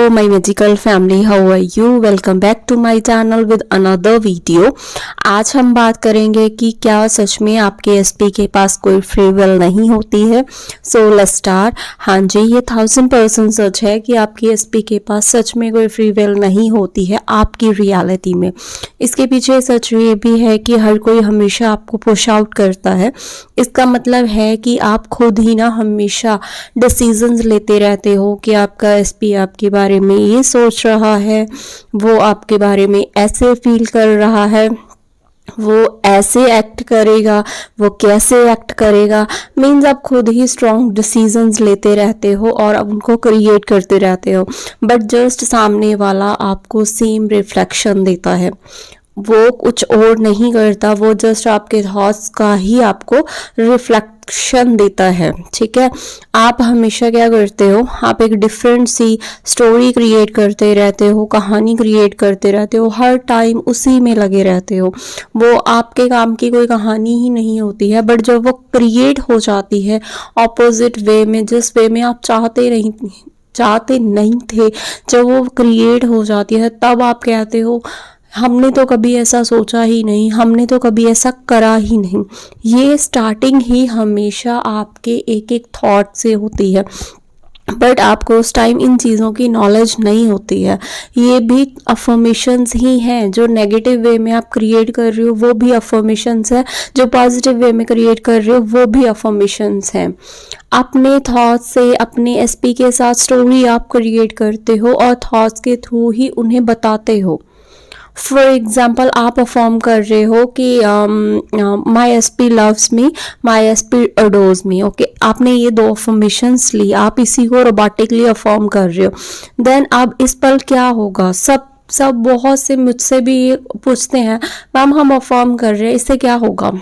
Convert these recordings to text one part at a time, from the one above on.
Hello my magical family, how are you? Welcome back to my channel with another video। आज हम बात करेंगे कि क्या सच में आपके एसपी के पास कोई फ्री विल नहीं होती है। So let's start. हाँ जी, ये 1000% सच है कि आपकी एसपी के पास सच में कोई फ्री विल नहीं होती है आपकी रियलिटी में। इसके पीछे सच ये भी है कि हर कोई हमेशा आपको पुश आउट करता है। इसका मतलब है कि आप खुद ही ना हमेशा डिसीजंस लेते रहते हो कि आपका एसपी आपके बारे में ये सोच रहा है, वो आपके बारे में ऐसे फील कर रहा है, वो ऐसे एक्ट करेगा, वो कैसे एक्ट करेगा। मीन्स आप खुद ही स्ट्रॉन्ग डिसीजंस लेते रहते हो और उनको क्रिएट करते रहते हो, बट जस्ट सामने वाला आपको सेम रिफ्लेक्शन देता है। वो कुछ और नहीं करता, वो जस्ट आपके थॉट्स का ही आपको रिफ्लेक्शन देता है। ठीक है, आप हमेशा क्या करते हो, आप एक डिफरेंट सी स्टोरी क्रिएट करते रहते हो, कहानी क्रिएट करते रहते हो, हर टाइम उसी में लगे रहते हो। वो आपके काम की कोई कहानी ही नहीं होती है, बट जब वो क्रिएट हो जाती है ऑपोजिट वे में, जिस वे में आप चाहते नहीं थे, जब वो क्रिएट हो जाती है तब आप कहते हो हमने तो कभी ऐसा सोचा ही नहीं, हमने तो कभी ऐसा करा ही नहीं। ये स्टार्टिंग ही हमेशा आपके एक एक थॉट से होती है, बट आपको उस टाइम इन चीज़ों की नॉलेज नहीं होती है। ये भी अफर्मेशंस ही हैं। जो नेगेटिव वे में आप क्रिएट कर रहे हो वो भी अफर्मेशंस है, जो पॉजिटिव वे में क्रिएट कर रहे हो वो भी अफर्मेशंस हैं। अपने थॉट्स से अपने एसपी के साथ स्टोरी आप क्रिएट करते हो और थॉट्स के थ्रू ही उन्हें बताते हो। फॉर एग्जाम्पल, आप अफर्म कर रहे हो कि माई एसपी लव्स मी, माई एसपी अडोर्स मी। ओके, आपने ये दो अफर्मेशंस ली, आप इसी को रोबोटिकली अफर्म कर रहे हो। देन अब इस पर क्या होगा, सब बहुत से मुझसे भी ये पूछते हैं मैम हम अफर्म कर रहे हैं, इससे क्या होगा।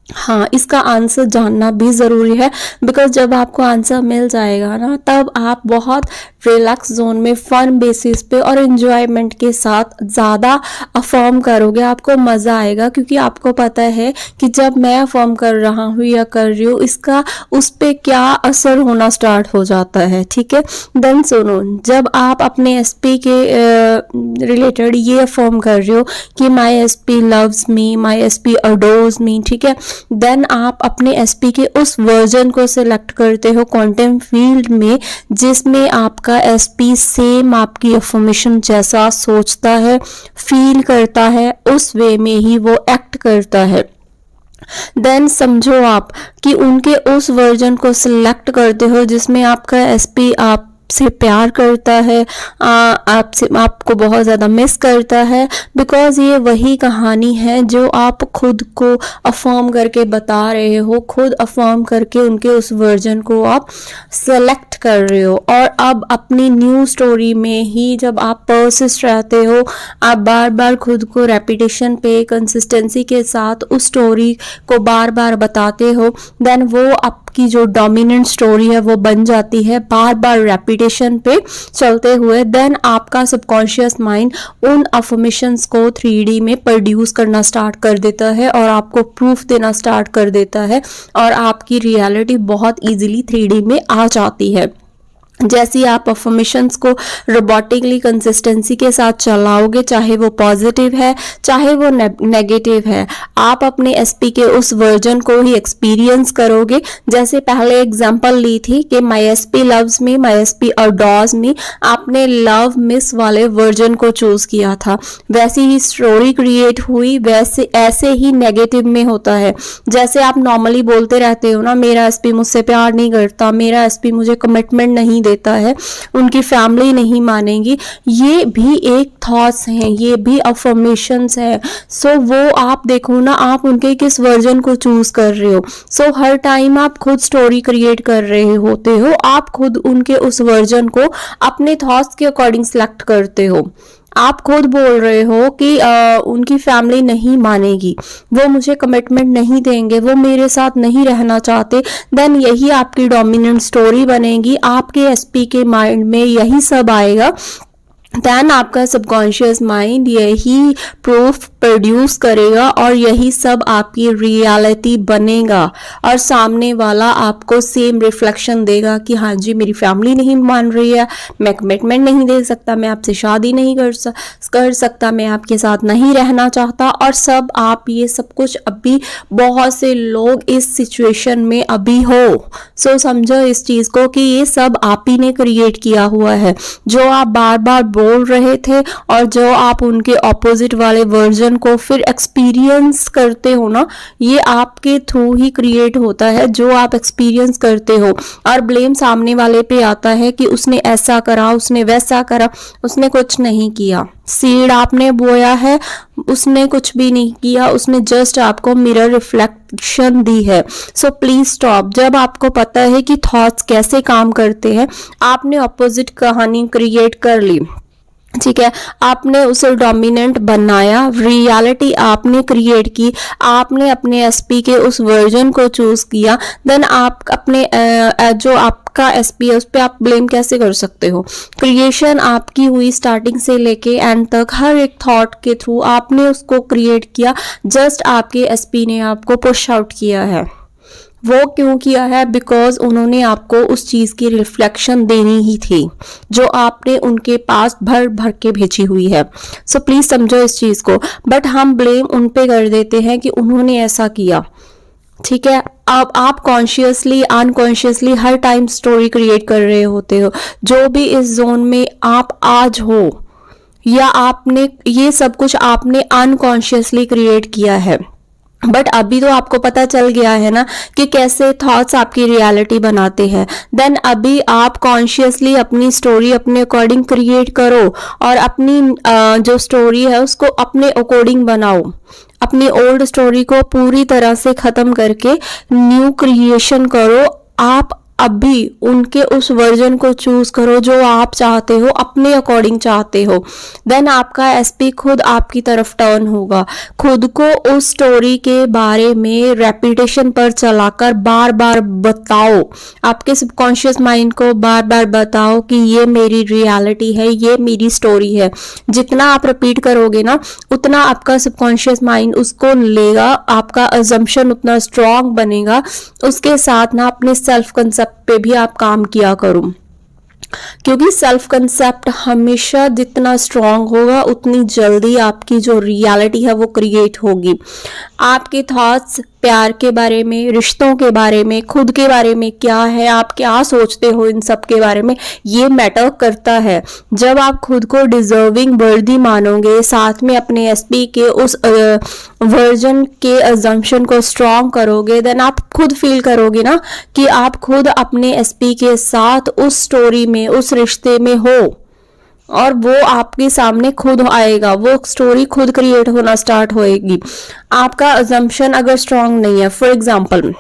हाँ, इसका आंसर जानना भी ज़रूरी है, बिकॉज जब आपको आंसर मिल जाएगा ना, तब आप बहुत रिलैक्स जोन में फन बेसिस पे और एंजॉयमेंट के साथ ज़्यादा अफर्म करोगे। आपको मज़ा आएगा क्योंकि आपको पता है कि जब मैं अफर्म कर रहा हूँ या कर रही हूँ, इसका उस पर क्या असर होना स्टार्ट हो जाता है। ठीक है, देन सुनो, जब आप अपने एसपी के रिलेटेड ये अफर्म कर रहे हो कि माई एसपी लव्स मी, माई एसपी अडोर्स मी, ठीक है, देन आप अपने एसपी के उस वर्जन को सिलेक्ट करते हो कंटेंट फील्ड में जिसमें आपका एसपी सेम आपकी अफर्मेशन जैसा सोचता है, फील करता है, उस वे में ही वो एक्ट करता है। देन समझो आप कि उनके उस वर्जन को सिलेक्ट करते हो जिसमें आपका एसपी आप से प्यार करता है, आपसे आपको बहुत ज़्यादा मिस करता है, बिकॉज ये वही कहानी है जो आप खुद को अफर्म करके बता रहे हो, खुद अफर्म करके उनके उस वर्जन को आप सेलेक्ट कर रहे हो। और अब अपनी न्यू स्टोरी में ही जब आप परसिस्ट रहते हो, आप बार बार खुद को रेपिटेशन पे कंसिस्टेंसी के साथ उस स्टोरी को बार बार बताते हो, देन वो आपकी जो डोमिनेंट स्टोरी है वो बन जाती है बार बार रेपिटेशन पे चलते हुए। देन आपका सबकॉन्शियस माइंड उन अफर्मेशंस को 3D में प्रोड्यूस करना स्टार्ट कर देता है और आपको प्रूफ देना स्टार्ट कर देता है, और आपकी रियलिटी बहुत इजीली 3D में आ जाती है। जैसे आप अफर्मेशंस को रोबोटिकली कंसिस्टेंसी के साथ चलाओगे, चाहे वो पॉजिटिव है चाहे वो नेगेटिव है, आप अपने एसपी के उस वर्जन को ही एक्सपीरियंस करोगे। जैसे पहले एग्जांपल ली थी कि माई एसपी लव्स मी, माई एसपी अडोर्स मी, आपने लव मिस वाले वर्जन को चूज किया था, वैसी ही स्टोरी क्रिएट हुई, वैसे ऐसे ही नेगेटिव में होता है। जैसे आप नॉर्मली बोलते रहते हो ना, मेरा एसपी मुझसे प्यार नहीं करता, मेरा एसपी मुझे कमिटमेंट नहीं देता है, उनकी फैमिली नहीं मानेगी, ये भी एक थॉट्स हैं, ये भी अफर्मेशंस है। सो वो आप देखो ना, आप उनके किस वर्जन को चूज कर रहे हो। सो हर टाइम आप खुद स्टोरी क्रिएट कर रहे होते हो, आप खुद उनके उस वर्जन को अपने थॉट्स के अकॉर्डिंग सेलेक्ट करते हो। आप खुद बोल रहे हो कि उनकी फैमिली नहीं मानेगी, वो मुझे कमिटमेंट नहीं देंगे, वो मेरे साथ नहीं रहना चाहते, देन यही आपकी डोमिनेंट स्टोरी बनेगी। आपके एसपी के माइंड में यही सब आएगा देन आपका सबकॉन्शियस माइंड यही प्रूफ प्रोड्यूस करेगा और यही सब आपकी रियलिटी बनेगा और सामने वाला आपको सेम रिफ्लेक्शन देगा कि हाँ जी मेरी फैमिली नहीं मान रही है, मैं कमिटमेंट नहीं दे सकता, मैं आपसे शादी नहीं कर सकता, मैं आपके साथ नहीं रहना चाहता। और सब आप ये सब कुछ अभी बहुत से लोग इस सिचुएशन में अभी हो। सो समझो इस चीज को कि ये सब आप ही ने क्रिएट किया हुआ है। जो आप बार बार बोल रहे थे और जो आप उनके ऑपोजिट वाले वर्जन को फिर एक्सपीरियंस करते हो ना, ये आपके थ्रू ही क्रिएट होता है जो आप एक्सपीरियंस करते हो। और ब्लेम सामने वाले पे आता है कि उसने ऐसा करा, उसने वैसा करा, उसने कुछ नहीं किया। सीड आपने बोया है, उसने कुछ भी नहीं किया, उसने जस्ट आपको मिरर रिफ्लेक्शन दी है। So please stop. जब आपको पता है कि थॉट्स कैसे काम करते हैं, आपने ऑपोजिट कहानी क्रिएट कर ली, ठीक है, आपने उसे डोमिनेंट बनाया, रियलिटी आपने क्रिएट की, आपने अपने एसपी के उस वर्जन को चूज किया, देन आप अपने जो आपका एसपी है उस पर आप ब्लेम कैसे कर सकते हो? क्रिएशन आपकी हुई स्टार्टिंग से लेके एंड तक, हर एक थॉट के थ्रू आपने उसको क्रिएट किया, जस्ट आपके एसपी ने आपको पुश आउट किया है। वो क्यों किया है? बिकॉज उन्होंने आपको उस चीज की रिफ्लेक्शन देनी ही थी जो आपने उनके पास भर भर के भेजी हुई है। सो प्लीज समझो इस चीज को। बट हम ब्लेम उन पे कर देते हैं कि उन्होंने ऐसा किया, ठीक है। अब आप कॉन्शियसली अनकॉन्शियसली हर टाइम स्टोरी क्रिएट कर रहे होते हो। जो भी इस जोन में आप आज हो, या आपने ये सब कुछ आपने अनकॉन्शियसली क्रिएट किया है। बट अभी तो आपको पता चल गया है ना कि कैसे थॉट्स आपकी रियलिटी बनाते हैं। देन अभी आप कॉन्शियसली अपनी स्टोरी अपने अकॉर्डिंग क्रिएट करो और अपनी जो स्टोरी है उसको अपने अकॉर्डिंग बनाओ। अपनी ओल्ड स्टोरी को पूरी तरह से खत्म करके न्यू क्रिएशन करो। आप अभी उनके उस वर्जन को चूज करो जो आप चाहते हो, अपने अकॉर्डिंग चाहते हो। देन आपका एसपी खुद आपकी तरफ टर्न होगा। खुद को उस स्टोरी के बारे में रेपिटेशन पर चलाकर बार बार बताओ, आपके सबकॉन्शियस माइंड को बार बार बताओ कि ये मेरी रियलिटी है, ये मेरी स्टोरी है। जितना आप रिपीट करोगे ना, उतना आपका सबकॉन्शियस माइंड उसको लेगा, आपका अजम्पशन उतना स्ट्रांग बनेगा। उसके साथ ना अपने सेल्फ कंसेप्ट पे भी आप काम किया करो, क्योंकि सेल्फ कंसेप्ट हमेशा जितना स्ट्रांग होगा उतनी जल्दी आपकी जो रियलिटी है वो क्रिएट होगी। आपके थॉट्स प्यार के बारे में, रिश्तों के बारे में, खुद के बारे में क्या है, आप क्या सोचते हो, इन सब के बारे में ये मैटर करता है। जब आप खुद को डिजर्विंग वर्दी मानोगे, साथ में अपने एसपी के उस वर्जन के अजम्पशन को स्ट्रांग करोगे, देन आप खुद फील करोगे ना कि आप खुद अपने एसपी के साथ उस स्टोरी में, उस रिश्ते में हो, और वो आपके सामने खुद आएगा, वो स्टोरी खुद क्रिएट होना स्टार्ट होएगी। आपका अजम्पशन अगर स्ट्रांग नहीं है, फॉर एग्जाम्पल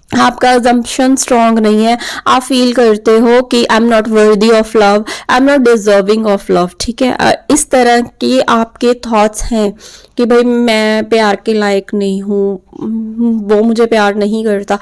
आपका अजम्पशन स्ट्रांग नहीं है, आप फील करते हो कि I am not worthy of love, I am not deserving of love, ठीक है, इस तरह के आपके थॉट्स हैं कि भाई मैं प्यार के लायक नहीं हूँ, वो मुझे प्यार नहीं करता।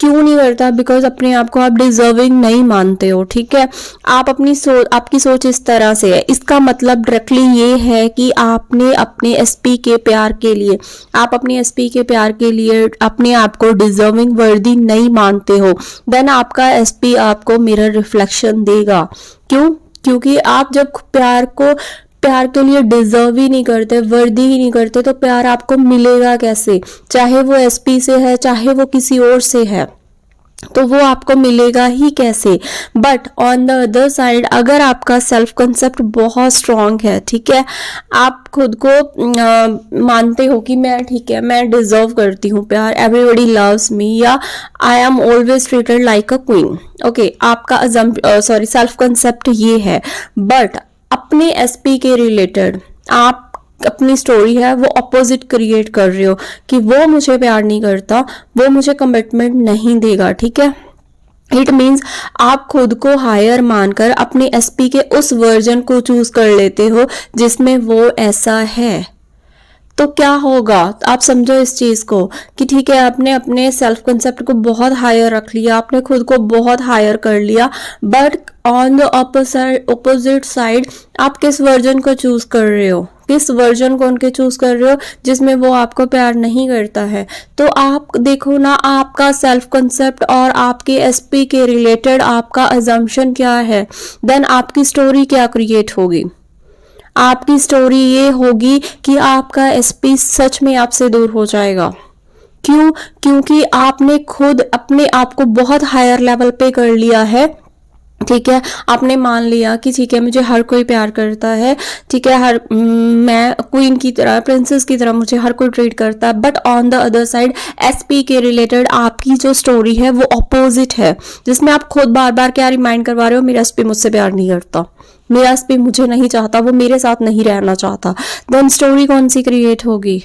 क्यों नहीं करता? बिकॉज अपने आप को आप डिजर्विंग नहीं मानते हो, ठीक है। आप आपकी सोच इस तरह से है। इसका मतलब डायरेक्टली ये है कि आपने अपने एसपी के प्यार के लिए, आप अपने एसपी के प्यार के लिए अपने आप को डिजर्विंग वर्दी नहीं मानते हो। देन आपका एसपी आपको मिरर रिफ्लेक्शन देगा। क्यों? क्योंकि आप जब प्यार के लिए डिजर्व ही नहीं करते, वर्दी ही नहीं करते, तो प्यार आपको मिलेगा कैसे? चाहे वो एसपी से है, चाहे वो किसी और से है, तो वो आपको मिलेगा ही कैसे? But on the other side, अगर आपका सेल्फ कंसेप्ट बहुत स्ट्रांग है, ठीक है, आप खुद को मानते हो कि मैं ठीक है, मैं डिजर्व करती हूँ प्यार, एवरीबडी लव्स मी, या I am always treated like a queen, okay, आपका सेल्फ कंसेप्ट ये है। बट अपने एसपी के रिलेटेड आप अपनी स्टोरी है वो अपोजिट क्रिएट कर रहे हो कि वो मुझे प्यार नहीं करता, वो मुझे कमिटमेंट नहीं देगा, ठीक है। इट मीन्स आप खुद को हायर मानकर अपने एसपी के उस वर्जन को चूज कर लेते हो जिसमें वो ऐसा है। तो क्या होगा, आप समझो इस चीज को कि ठीक है, आपने अपने सेल्फ कंसेप्ट को बहुत हायर रख लिया, आपने खुद को बहुत हायर कर लिया, but on the opposite side आप किस वर्जन को चूज कर रहे हो, किस वर्जन को उनके चूज कर रहे हो जिसमें वो आपको प्यार नहीं करता है। तो आप देखो ना, आपका सेल्फ कंसेप्ट और आपके एसपी के रिलेटेड आपका अजम्पशन क्या है, देन आपकी स्टोरी क्या क्रिएट होगी। आपकी स्टोरी ये होगी कि आपका एसपी सच में आपसे दूर हो जाएगा। क्यों? क्योंकि आपने खुद अपने आप को बहुत हायर लेवल पे कर लिया है। ठीक है, आपने मान लिया कि ठीक है, मुझे हर कोई प्यार करता है, ठीक है, मैं क्वीन की तरह, प्रिंसेस की तरह मुझे हर कोई ट्रीट करता है, but on the other side SP के रिलेटेड आपकी जो स्टोरी है वो अपोजिट है, जिसमें आप खुद बार बार क्या रिमाइंड करवा रहे हो, मेरा एसपी मुझसे प्यार नहीं करता, मेरा एसपी मुझे नहीं चाहता, वो मेरे साथ नहीं रहना चाहता। देन स्टोरी कौन सी क्रिएट होगी?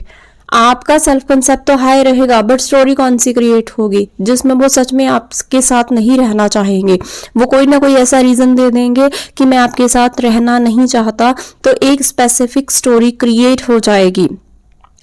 आपका सेल्फ कंसेप्ट तो हाई रहेगा, बट स्टोरी कौन सी क्रिएट होगी जिसमें वो सच में आपके साथ नहीं रहना चाहेंगे, वो कोई ना कोई ऐसा रीजन दे देंगे कि मैं आपके साथ रहना नहीं चाहता। तो एक स्पेसिफिक स्टोरी क्रिएट हो जाएगी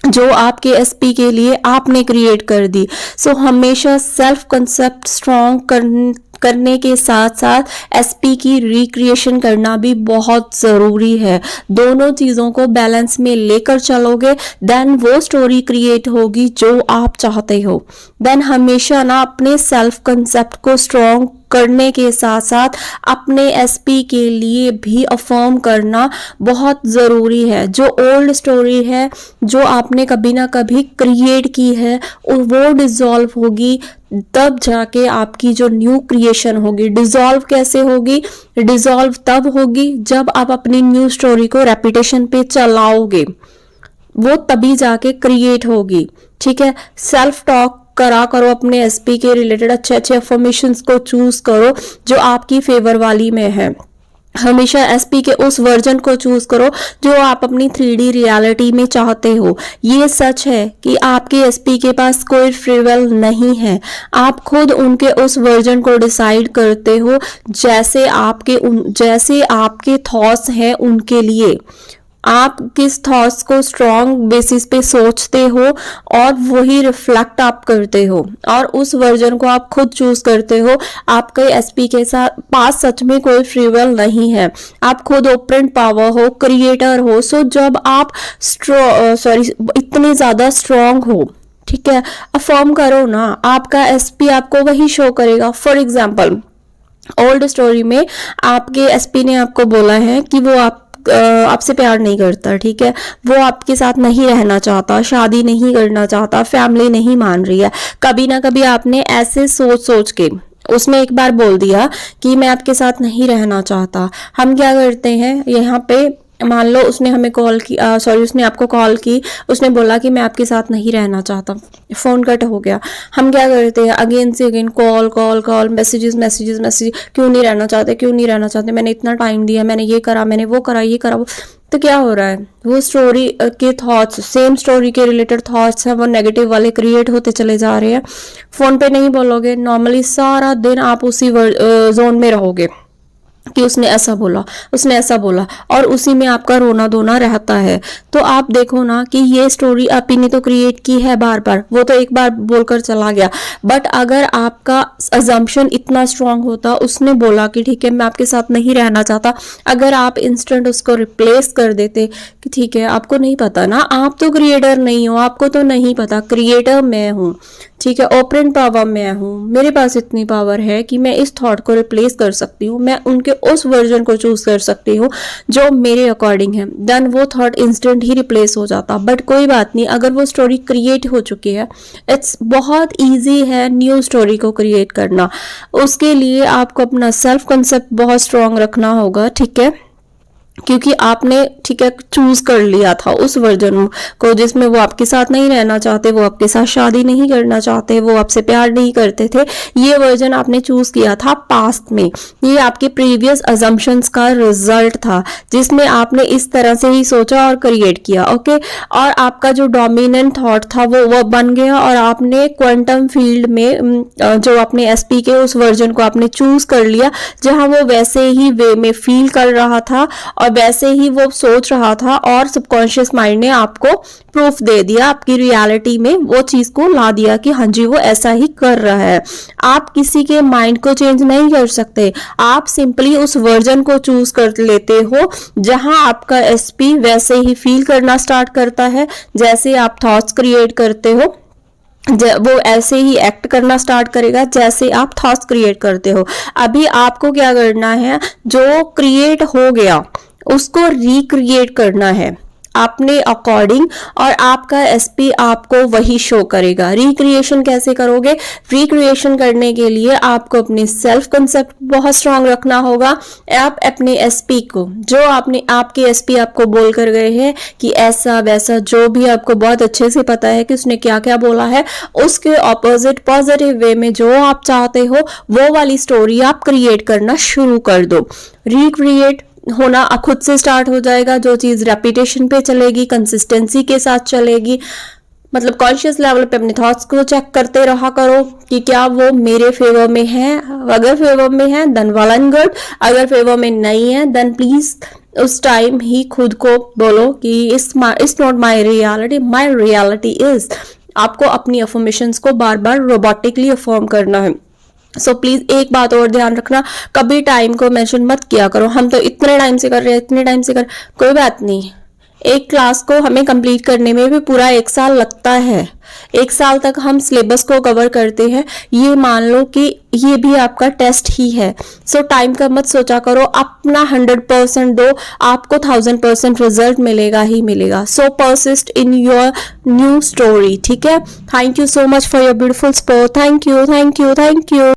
जो आपके एसपी के लिए आपने क्रिएट कर दी। सो हमेशा सेल्फ कंसेप्ट स्ट्रॉन्ग करने के साथ साथ एसपी की रिक्रिएशन करना भी बहुत ज़रूरी है। दोनों चीज़ों को बैलेंस में लेकर चलोगे, देन वो स्टोरी क्रिएट होगी जो आप चाहते हो। देन हमेशा ना अपने सेल्फ कंसेप्ट को स्ट्रॉन्ग करने के साथ साथ अपने एसपी के लिए भी अफर्म करना बहुत ज़रूरी है। जो ओल्ड स्टोरी है जो आपने कभी ना कभी क्रिएट की है वो डिसॉल्व होगी, तब जाके आपकी जो न्यू क्रिएशन होगी। डिसॉल्व कैसे होगी? डिसॉल्व तब होगी जब आप अपनी न्यू स्टोरी को रेपिटेशन पे चलाओगे, वो तभी जाके क्रिएट होगी। ठीक है, सेल्फ टॉक करा करो अपने एसपी के रिलेटेड, अच्छे अच्छे अफर्मेशंस को चूज करो जो आपकी फेवर वाली में है। हमेशा एसपी के उस वर्जन को चूज करो जो आप अपनी 3D रियलिटी में चाहते हो। ये सच है कि आपके एसपी के पास कोई फ्री विल नहीं है, आप खुद उनके उस वर्जन को डिसाइड करते हो जैसे आपके थॉट्स हैं उनके लिए। आप किस थॉट्स को स्ट्रॉन्ग बेसिस पे सोचते हो और वही रिफ्लेक्ट आप करते हो और उस वर्जन को आप खुद चूज करते हो। आपके एसपी के साथ पास सच में कोई फ्री विल नहीं है, आप खुद ओपन पावर हो, क्रिएटर हो। सो जब आप इतने ज्यादा स्ट्रॉन्ग हो, ठीक है, अफर्म करो ना, आपका एसपी आपको वही शो करेगा। फॉर एग्जाम्पल, ओल्ड स्टोरी में आपके एसपी ने आपको बोला है कि वो आपसे प्यार नहीं करता, ठीक है, वो आपके साथ नहीं रहना चाहता, शादी नहीं करना चाहता, फैमिली नहीं मान रही है। कभी ना कभी आपने ऐसे सोच के उसने एक बार बोल दिया कि मैं आपके साथ नहीं रहना चाहता। हम क्या करते हैं यहाँ पे, मान लो उसने हमें कॉल की, उसने आपको कॉल की, उसने बोला कि मैं आपके साथ नहीं रहना चाहता, फोन कट हो गया। हम क्या करते हैं, अगेन से अगेन कॉल, मैसेजेस, क्यों नहीं रहना चाहते, मैंने इतना टाइम दिया, मैंने ये करा, मैंने वो करा, ये करा वो। तो क्या हो रहा है, वो स्टोरी के थॉट्स, सेम स्टोरी के रिलेटेड थॉट्स हैं, वो नेगेटिव वाले क्रिएट होते चले जा रहे हैं। फोन पे नहीं बोलोगे, नॉर्मली सारा दिन आप उसी जोन में रहोगे कि उसने ऐसा बोला और उसी में आपका रोना धोना रहता है। तो आप देखो ना कि ये स्टोरी आप ही ने तो क्रिएट की है बार बार, वो तो एक बार बोलकर चला गया। बट अगर आपका अजम्पशन इतना स्ट्रांग होता, उसने बोला कि ठीक है मैं आपके साथ नहीं रहना चाहता, अगर आप इंस्टेंट उसको रिप्लेस कर देते कि ठीक है, आपको नहीं पता ना, आप तो क्रिएटर नहीं हो, आपको तो नहीं पता, क्रिएटर मैं हूँ, ठीक है, ओपन पावर मैं हूँ, मेरे पास इतनी पावर है कि मैं इस थॉट को रिप्लेस कर सकती हूँ, मैं उनके उस वर्जन को चूज कर सकती हूँ जो मेरे अकॉर्डिंग है। देन वो थॉट इंस्टेंट ही रिप्लेस हो जाता। बट कोई बात नहीं, अगर वो स्टोरी क्रिएट हो चुकी है, इट्स बहुत ईजी है न्यू स्टोरी को क्रिएट करना। उसके लिए आपको अपना सेल्फ कंसेप्ट बहुत स्ट्रांग रखना होगा, ठीक है, क्योंकि आपने ठीक है चूज कर लिया था उस वर्जन को जिसमें वो आपके साथ नहीं रहना चाहते, वो आपके साथ शादी नहीं करना चाहते, वो आपसे प्यार नहीं करते थे। ये वर्जन आपने चूज किया था पास्ट में, ये आपके प्रीवियस अजम्पशंस का रिजल्ट था जिसमें आपने इस तरह से ही सोचा और क्रिएट किया। ओके, और आपका जो डोमिनेंट थॉट था वो बन गया और आपने क्वांटम फील्ड में जो अपने एसपी के उस वर्जन को आपने चूज कर लिया जहां वो वैसे ही वे में फील कर रहा था और वैसे ही वो सोच रहा था और सबकॉन्शियस माइंड ने आपको प्रूफ दे दिया, आपकी रियलिटी में वो चीज को ला दिया कि हाँ जी वो ऐसा ही कर रहा है। आप किसी के माइंड को चेंज नहीं कर सकते, आप सिंपली उस वर्जन को चूज कर लेते हो जहां आपका एसपी वैसे ही फील करना स्टार्ट करता है, जैसे आप थॉट्स क्रिएट करते हो वो ऐसे ही एक्ट करना स्टार्ट करेगा जैसे आप थॉट्स क्रिएट करते हो। अभी आपको क्या करना है, जो क्रिएट हो गया उसको रिक्रिएट करना है अपने अकॉर्डिंग, और आपका एसपी आपको वही शो करेगा। रिक्रिएशन कैसे करोगे? रिक्रिएशन करने के लिए आपको अपने सेल्फ कंसेप्ट बहुत स्ट्रांग रखना होगा। आप अपने एसपी को, जो आपके एसपी आपको बोल कर गए हैं कि ऐसा वैसा, जो भी आपको बहुत अच्छे से पता है कि उसने क्या क्या बोला है, उसके ऑपोजिट पॉजिटिव वे में जो आप चाहते हो वो वाली स्टोरी आप क्रिएट करना शुरू कर दो। रिक्रिएट होना खुद से स्टार्ट हो जाएगा। जो चीज रेपिटेशन पे चलेगी, कंसिस्टेंसी के साथ चलेगी, मतलब कॉन्शियस लेवल पे अपने थॉट्स को चेक करते रहा करो कि क्या वो मेरे फेवर में है। अगर फेवर में है देन वेल एंड गुड, अगर फेवर में नहीं है देन प्लीज उस टाइम ही खुद को बोलो कि it's not my reality, my reality is. आपको अपनी अफर्मेशंस को बार बार रोबोटिकली अफर्म करना है। सो प्लीज एक बात और ध्यान रखना, कभी टाइम को मेंशन मत किया करो हम तो इतने टाइम से कर रहे हैं, इतने टाइम से कर, कोई बात नहीं। एक क्लास को हमें कंप्लीट करने में भी पूरा 1 साल लगता है। 1 साल तक हम सिलेबस को कवर करते हैं, ये मान लो कि ये भी आपका टेस्ट ही है। सो टाइम का मत सोचा करो, अपना 100% दो, आपको 1000% रिजल्ट मिलेगा ही मिलेगा। So persist in your new story, ठीक है। Thank you so much for your beautiful support. Thank you, thank you, thank you.